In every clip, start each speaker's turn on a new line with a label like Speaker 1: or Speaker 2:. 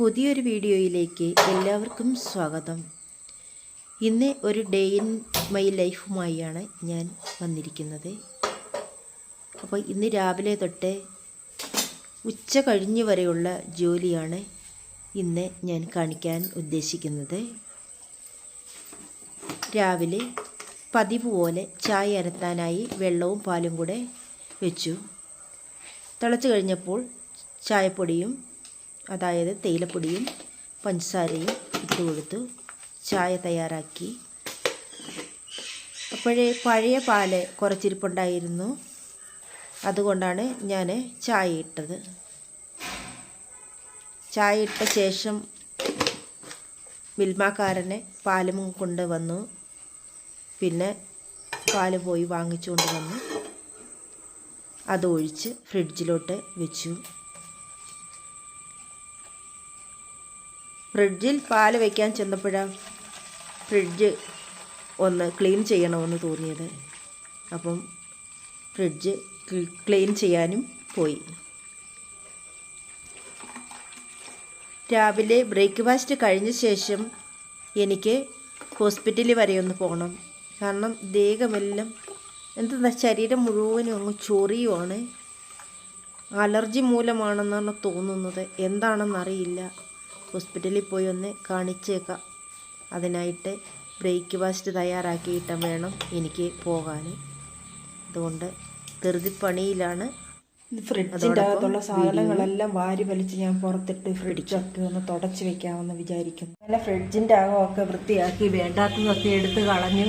Speaker 1: പുതിയൊരു വീഡിയോയിലേക്ക് എല്ലാവർക്കും സ്വാഗതം. ഇന്ന് ഒരു ഡേ ഇൻ മൈ ലൈഫുമായാണ് ഞാൻ വന്നിരിക്കുന്നത്. അപ്പോൾ ഇന്ന് രാവിലെ തൊട്ട് ഉച്ച കഴിഞ്ഞ് വരെയുള്ള ജോലിയാണ് ഇന്ന് ഞാൻ കാണിക്കാൻ ഉദ്ദേശിക്കുന്നത്. രാവിലെ പതിവ് പോലെ ചായ അരത്താനായി വെള്ളവും പാലും കൂടെ വെച്ചു. തിളച്ച് കഴിഞ്ഞപ്പോൾ ചായപ്പൊടിയും, അതായത് തേയിലപ്പൊടിയും പഞ്ചസാരയും ഇട്ട് കൊടുത്തു. ചായ തയ്യാറാക്കി. അപ്പോഴേ പഴയ പാല് കുറച്ചിരിപ്പുണ്ടായിരുന്നു, അതുകൊണ്ടാണ് ഞാൻ ചായ ഇട്ടത്. ചായ ഇട്ട ശേഷം മിൽമാക്കാരനെ പാലും കൊണ്ട് വന്നു. പിന്നെ പാല് പോയി വാങ്ങിച്ചുകൊണ്ട് വന്നു. അതൊഴിച്ച് ഫ്രിഡ്ജിലോട്ട് വെച്ചു. ഫ്രിഡ്ജിൽ പാല് വയ്ക്കാൻ ചെന്നപ്പോഴാണ് ഫ്രിഡ്ജ് ഒന്ന് ക്ലീൻ ചെയ്യണമെന്ന് തോന്നിയത്. അപ്പം ഫ്രിഡ്ജ് ക്ലീൻ ചെയ്യാനും പോയി. രാവിലെ ബ്രേക്ക്ഫാസ്റ്റ് കഴിഞ്ഞ ശേഷം എനിക്ക് ഹോസ്പിറ്റലിൽ വരെ ഒന്ന് പോകണം. കാരണം ദേഹമെല്ലാം എന്താ, ശരീരം മുഴുവനും അങ്ങ് ചൊറിയുവാണ്. അലർജി മൂലമാണെന്നാണ് തോന്നുന്നത്, എന്താണെന്നറിയില്ല. ഹോസ്പിറ്റലിൽ പോയി ഒന്ന് കാണിച്ചേക്കാം. അതിനായിട്ട് ബ്രേക്ക്ഫാസ്റ്റ് തയ്യാറാക്കിയിട്ട് വേണം എനിക്ക് പോകാൻ. അതുകൊണ്ട് ധൃതിപ്പണിയിലാണ്.
Speaker 2: ഫ്രിഡ്ജിൻ്റെ അകത്തുള്ള സാധനങ്ങളെല്ലാം വാരി വലിച്ച് ഞാൻ പുറത്തിട്ട് ഫ്രിഡ്ജൊക്കെ ഒന്ന് തുടച്ച് വെക്കാമെന്ന് വിചാരിക്കുന്നു. അങ്ങനെ ഫ്രിഡ്ജിൻ്റെ അകമൊക്കെ വൃത്തിയാക്കി വേണ്ടാത്തതൊക്കെ എടുത്ത് കളഞ്ഞു.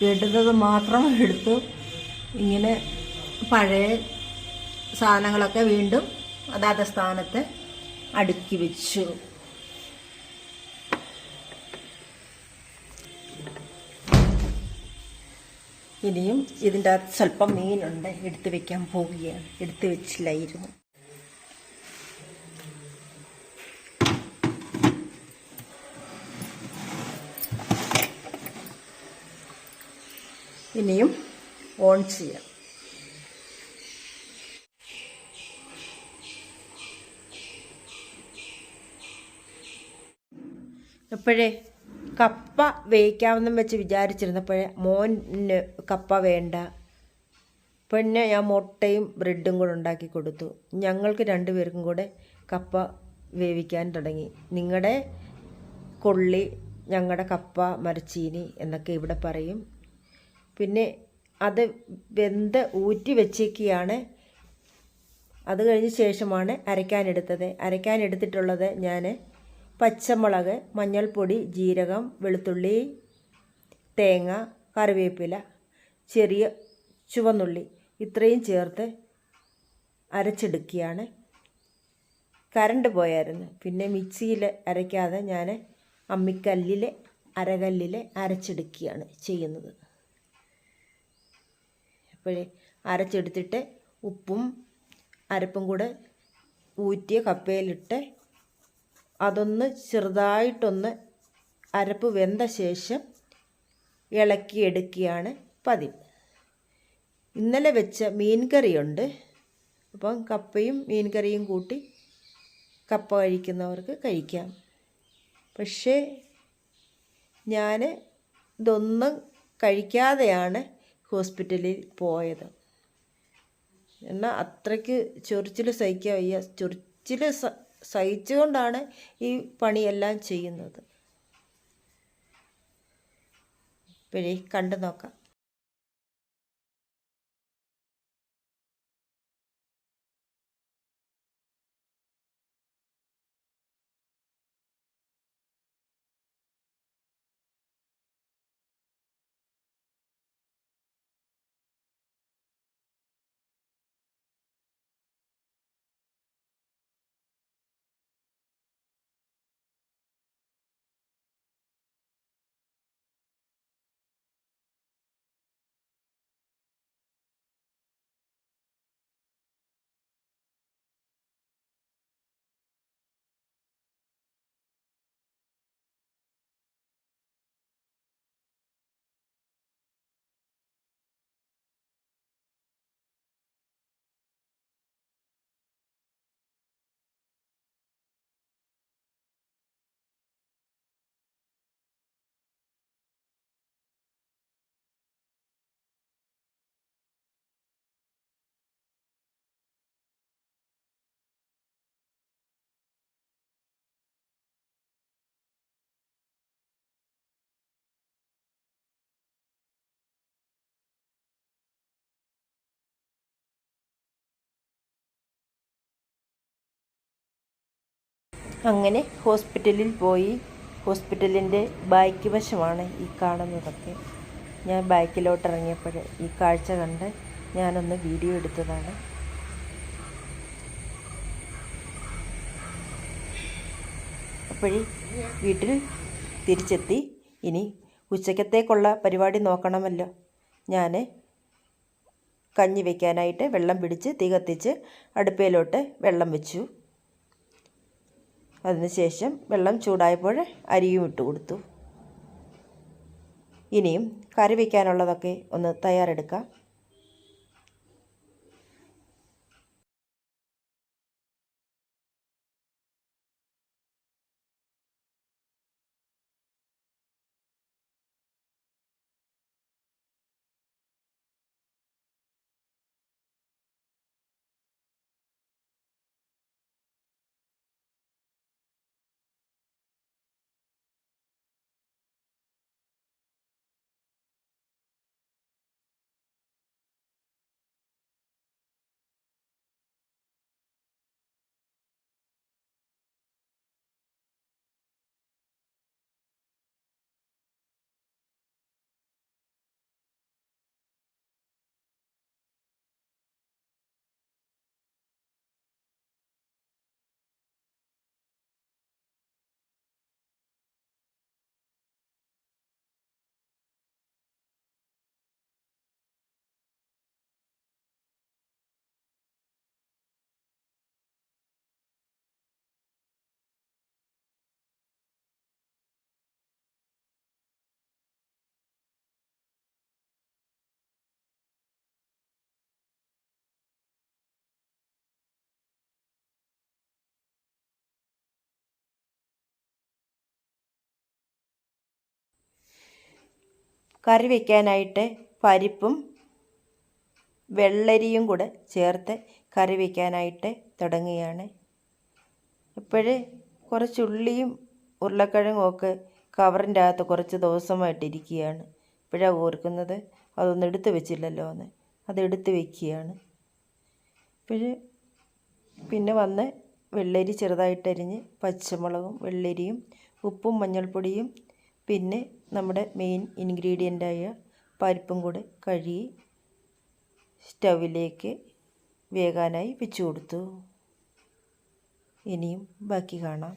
Speaker 2: വേണ്ടുന്നത് മാത്രം എടുത്തു. ഇങ്ങനെ പഴയ സാധനങ്ങളൊക്കെ വീണ്ടും അതാത് സ്ഥാനത്ത് അടുക്കി വെച്ചു. ഇനിയും ഇതിൻ്റെ അകത്ത് സ്വല്പം മീനുണ്ട്, എടുത്ത് വെക്കാൻ പോവുകയാണ്. എടുത്ത് വെച്ചില്ലായിരുന്നു. ഇനിയും ഓൺ ചെയ്യാം.
Speaker 1: എപ്പോഴേ കപ്പ വേവിക്കാമെന്നും വെച്ച് വിചാരിച്ചിരുന്നപ്പോഴേ മോന് കപ്പ വേണ്ട. പിന്നെ ഞാൻ മുട്ടയും ബ്രെഡും കൂടെ ഉണ്ടാക്കി കൊടുത്തു. ഞങ്ങൾക്ക് രണ്ടുപേർക്കും കൂടെ കപ്പ വേവിക്കാൻ തുടങ്ങി. നിങ്ങളുടെ കൊള്ളി, ഞങ്ങളുടെ കപ്പ മരച്ചീനി എന്നൊക്കെ ഇവിടെ പറയും. പിന്നെ അത് വെന്ത് ഊറ്റി വെച്ചേക്കുകയാണ്. അത് കഴിഞ്ഞ ശേഷമാണ് അരയ്ക്കാനെടുത്തിട്ടുള്ളത് ഞാൻ പച്ചമുളക്, മഞ്ഞൾപ്പൊടി, ജീരകം, വെളുത്തുള്ളി, തേങ്ങ, കറിവേപ്പില, ചെറിയ ചുവന്നുള്ളി ഇത്രയും ചേർത്ത് അരച്ചെടുക്കുകയാണ്. കറണ്ട് പോയായിരുന്നു. പിന്നെ മിക്സിയിൽ അരയ്ക്കാതെ ഞാൻ അരകല്ലിൽ അരച്ചെടുക്കുകയാണ് ചെയ്യുന്നത്. അപ്പോഴേ അരച്ചെടുത്തിട്ട് ഉപ്പും അരപ്പും കൂടെ ഊറ്റിയ കപ്പയിലിട്ട് അതൊന്ന് ചെറുതായിട്ടൊന്ന് അരപ്പ് വെന്ത ശേഷം ഇളക്കിയെടുക്കുകയാണ് പതിവ്. ഇന്നലെ വെച്ച മീൻ കറിയുണ്ട്. അപ്പം കപ്പയും മീൻ കറിയും കൂട്ടി കപ്പ കഴിക്കുന്നവർക്ക് കഴിക്കാം. പക്ഷേ ഞാൻ ഇതൊന്നും കഴിക്കാതെയാണ് ഹോസ്പിറ്റലിൽ പോയത്. എന്നാൽ അത്രയ്ക്ക് ചൊറിച്ചിൽ സഹിക്കാൻ വയ്യ. ചൊറിച്ചിൽ സഹിച്ചുകൊണ്ടാണ് ഈ പണിയെല്ലാം ചെയ്യുന്നത്. ഇപ്പോഴേ കണ്ടു നോക്കാം. അങ്ങനെ ഹോസ്പിറ്റലിൽ പോയി. ഹോസ്പിറ്റലിൻ്റെ ബാക്ക് വശമാണ് ഈ കാണുന്നതൊക്കെ. ഞാൻ ബാക്കിലോട്ട് ഇറങ്ങിയപ്പോൾ ഈ കാഴ്ച കണ്ട് ഞാനൊന്ന് വീഡിയോ എടുത്തതാണ്. അപ്പോഴേ വീട്ടിൽ തിരിച്ചെത്തി. ഇനി ഉച്ചക്കത്തേക്കുള്ള പരിപാടി നോക്കണമല്ലോ. ഞാൻ കഞ്ഞി വയ്ക്കാനായിട്ട് വെള്ളം പിടിച്ച് തീ കത്തിച്ച് അടുപ്പയിലോട്ട് വെള്ളം വെച്ചു. അതിനുശേഷം വെള്ളം ചൂടായപ്പോൾ അരിയും ഇട്ട് കൊടുത്തു. ഇനിയും കറി വയ്ക്കാനുള്ളതൊക്കെ ഒന്ന് തയ്യാറെടുക്കാം. കറി വയ്ക്കാനായിട്ട് പരിപ്പും വെള്ളരിയും കൂടെ ചേർത്ത് കറി വയ്ക്കാനായിട്ട് തുടങ്ങുകയാണ്. ഇപ്പോൾ കുറച്ച് ഉള്ളിയും ഉരുളക്കിഴങ്ങും ഒക്കെ കവറിൻ്റെ അകത്ത് കുറച്ച് ദിവസമായിട്ടിരിക്കുകയാണ്. ഇപ്പോഴാണ് ഓർക്കുന്നത് അതൊന്നും എടുത്ത് വെച്ചില്ലല്ലോ എന്ന്. അതെടുത്ത് വയ്ക്കുകയാണ്. പിന്നെ വന്ന് വെള്ളരി ചെറുതായിട്ടരിഞ്ഞ് പച്ചമുളകും വെള്ളരിയും ഉപ്പും മഞ്ഞൾപ്പൊടിയും പിന്നെ നമ്മുടെ മെയിൻ ഇൻഗ്രീഡിയൻ്റായ പരിപ്പും കൂടെ കഴുകി സ്റ്റൗവിലേക്ക് വേകാനായി വെച്ച് കൊടുത്തു. ഇനിയും ബാക്കി കാണാം.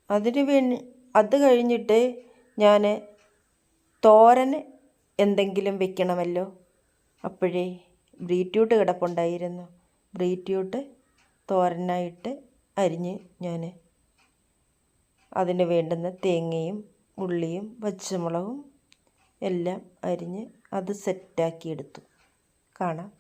Speaker 1: അത് കഴിഞ്ഞിട്ട് ഞാൻ തോരൻ എന്തെങ്കിലും വെക്കണമല്ലോ. അപ്പോഴേ ബീറ്റ്റൂട്ട് കിടപ്പുണ്ടായിരുന്നു. ബീറ്റ്റൂട്ട് തോരനായിട്ട് അരിഞ്ഞ് ഞാൻ അതിന് വേണ്ടുന്ന തേങ്ങയും ഉള്ളിയും പച്ചമുളകും എല്ലാം അരിഞ്ഞ് അത് സെറ്റാക്കിയെടുത്തു. കാണാം.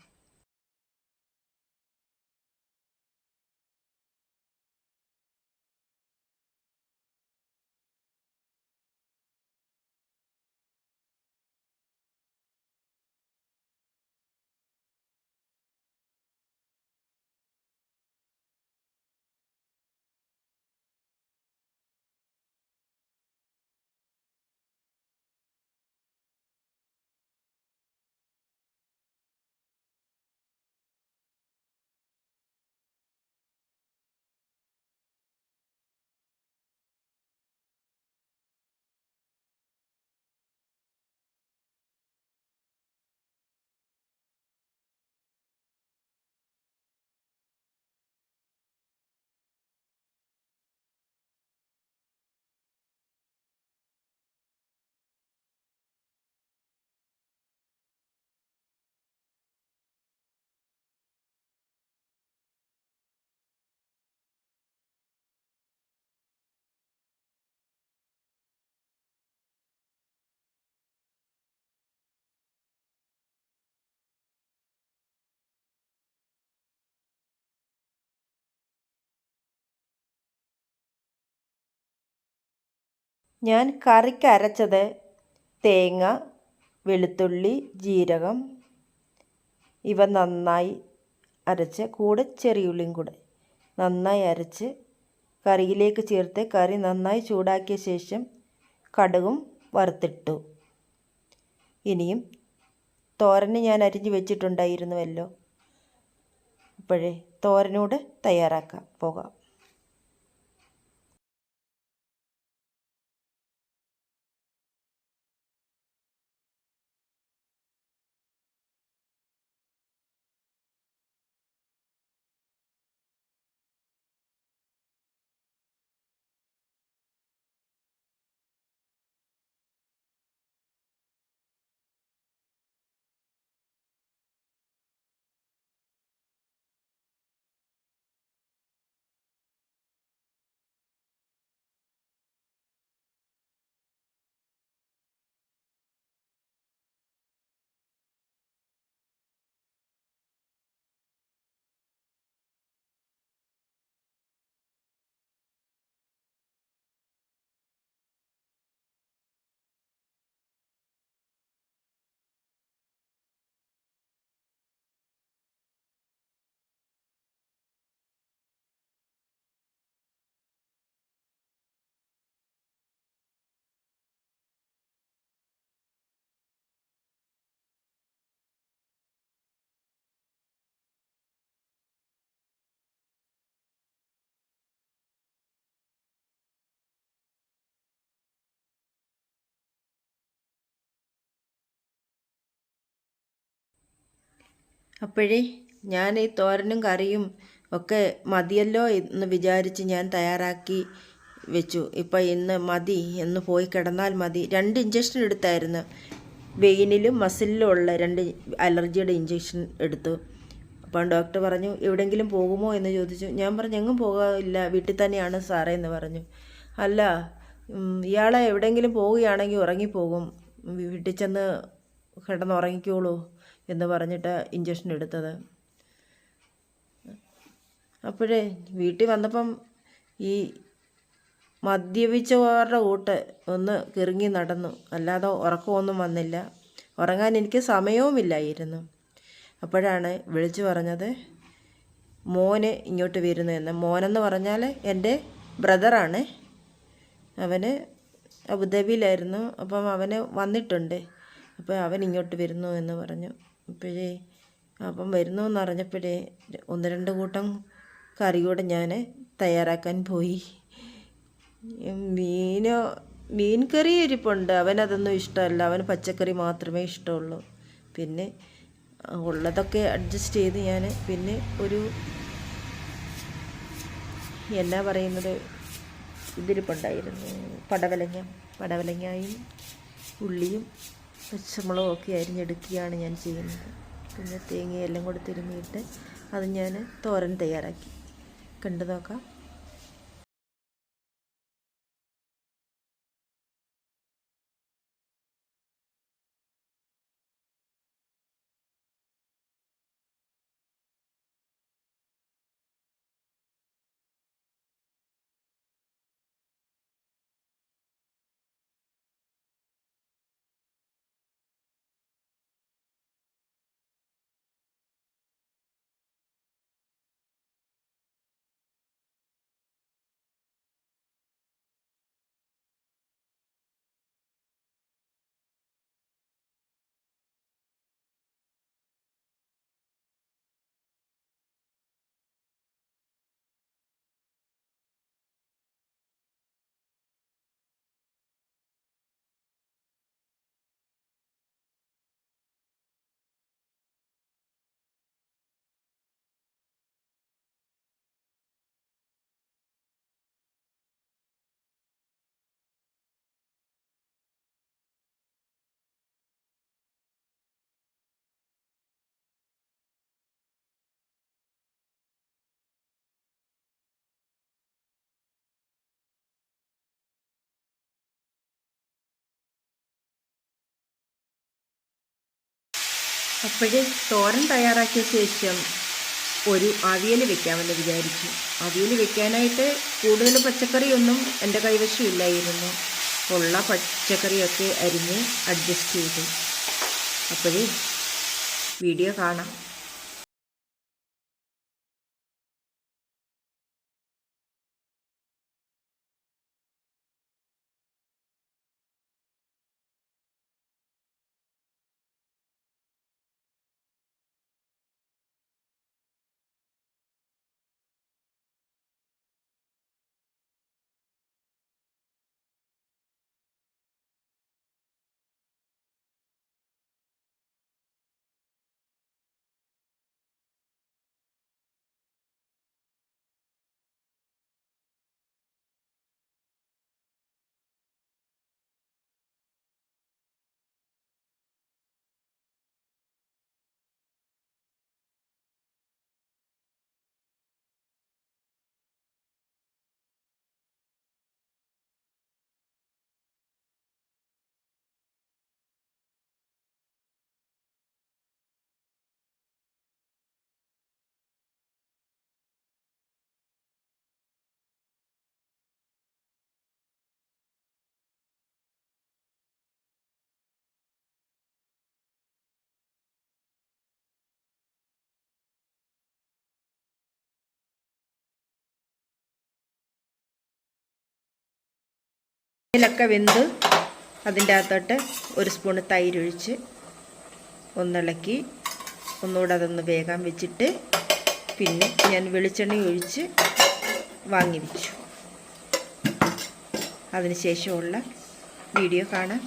Speaker 1: ഞാൻ കറിക്ക് അരച്ചത് തേങ്ങ, വെളുത്തുള്ളി, ജീരകം ഇവ നന്നായി അരച്ച് കൂടെ ചെറിയുള്ളിയും കൂടെ നന്നായി അരച്ച് കറിയിലേക്ക് ചേർത്ത് കറി നന്നായി ചൂടാക്കിയ ശേഷം കടുകും വറുത്തിട്ടു. ഇനിയും തോരന് ഞാൻ അരിഞ്ഞു വെച്ചിട്ടുണ്ടായിരുന്നുവല്ലോ. അപ്പോഴേ തോരനൂടെ തയ്യാറാക്കാം. പോകാം. അപ്പോഴേ ഞാൻ ഈ തോരനും കറിയും ഒക്കെ മതിയല്ലോ എന്ന് വിചാരിച്ച് ഞാൻ തയ്യാറാക്കി വെച്ചു. ഇപ്പം ഇന്ന് മതി, എന്ന് പോയി കിടന്നാൽ മതി. 2 ഇഞ്ചക്ഷൻ എടുത്തായിരുന്നു. വെയിനിലും മസിലിലും ഉള്ള 2 അലർജിയുടെ ഇഞ്ചക്ഷൻ എടുത്തു. അപ്പം ഡോക്ടർ പറഞ്ഞു എവിടെയെങ്കിലും പോകുമോ എന്ന് ചോദിച്ചു. ഞാൻ പറഞ്ഞു എങ്ങും പോകാനില്ല, വീട്ടിൽ തന്നെയാണ് സാറേ എന്ന് പറഞ്ഞു. അല്ല, ഇയാളെ എവിടെയെങ്കിലും പോവുകയാണെങ്കിൽ ഉറങ്ങിപ്പോകും, വീട്ടിൽ ചെന്ന് കിടന്നുറങ്ങിക്കോളൂ എന്ന് പറഞ്ഞിട്ട് ഇഞ്ചക്ഷൻ എടുത്തത്. അപ്പോഴേ വീട്ടിൽ വന്നപ്പം ഈ മദ്യപിച്ചവരുടെ കൂട്ട് ഒന്ന് കിറുങ്ങി നടന്നു, അല്ലാതെ ഉറക്കമൊന്നും വന്നില്ല. ഉറങ്ങാൻ എനിക്ക് സമയവുമില്ലായിരുന്നു. അപ്പോഴാണ് വിളിച്ചു പറഞ്ഞത് മോന് ഇങ്ങോട്ട് വരുന്നു എന്ന്. മോനെന്ന് പറഞ്ഞാൽ എൻ്റെ ബ്രദറാണ്. അവന് അബുദാബിയിലായിരുന്നു. അപ്പം അവന് വന്നിട്ടുണ്ട്. അപ്പോൾ അവൻ ഇങ്ങോട്ട് വരുന്നു എന്ന് പറഞ്ഞു. അപ്പോഴേ അപ്പം വരുന്നു എന്നറിഞ്ഞപ്പോഴേ 1-2 കൂട്ടം കറി കൂടെ ഞാൻ തയ്യാറാക്കാൻ പോയി. മീൻ കറി ഇരിപ്പുണ്ട്. അവനതൊന്നും ഇഷ്ടമല്ല, അവന് പച്ചക്കറി മാത്രമേ ഇഷ്ടമുള്ളൂ. പിന്നെ ഉള്ളതൊക്കെ അഡ്ജസ്റ്റ് ചെയ്ത് ഞാൻ പിന്നെ ഒരു എന്നാ പറയുന്നത് ഇതിരിപ്പുണ്ടായിരുന്നു, പടവലങ്ങയും ഉള്ളിയും പച്ചമുളകും ഒക്കെ അരിഞ്ഞെടുക്കുകയാണ് ഞാൻ ചെയ്യുന്നത്. പിന്നെ തേങ്ങയെല്ലാം കൂടെ തിരുമ്മിയിട്ട് അത് ഞാൻ തോരൻ തയ്യാറാക്കി. കണ്ടു നോക്കാം. അപ്പോഴേ തോരൻ തയ്യാറാക്കിയ ശേഷം ഒരു അവിയൽ വെക്കാമെന്ന് വിചാരിച്ചു. അവിയൽ വെക്കാനായിട്ട് കൂടുതൽ പച്ചക്കറിയൊന്നും എൻ്റെ കൈവശം ഇല്ലായിരുന്നു. ഉള്ള പച്ചക്കറിയൊക്കെ അരിഞ്ഞ് അഡ്ജസ്റ്റ് ചെയ്തു. അപ്പോൾ വീഡിയോ കാണാം. ഇതിലൊക്കെ വെന്ത് അതിൻ്റെ അകത്തോട്ട് ഒരു സ്പൂണ് തൈര് ഒഴിച്ച് ഒന്നിളക്കി ഒന്നുകൂടെ അതൊന്ന് വേഗം വെച്ചിട്ട് പിന്നെ ഞാൻ വെളിച്ചെണ്ണ ഒഴിച്ച് വാങ്ങി വെച്ചു. അതിനുശേഷമുള്ള വീഡിയോ കാണാം.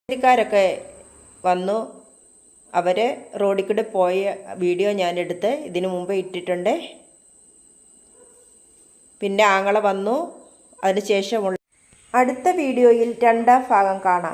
Speaker 1: ക്കാരൊക്കെ വന്നു. അവർ റോഡിൽ കൂടെ പോയ വീഡിയോ ഞാനെടുത്ത് ഇതിനു മുമ്പ് ഇട്ടിട്ടുണ്ട്. പിന്നെ ആങ്ങള വന്നു. അതിനുശേഷമുള്ള അടുത്ത വീഡിയോയിൽ 2ാം ഭാഗം കാണാം.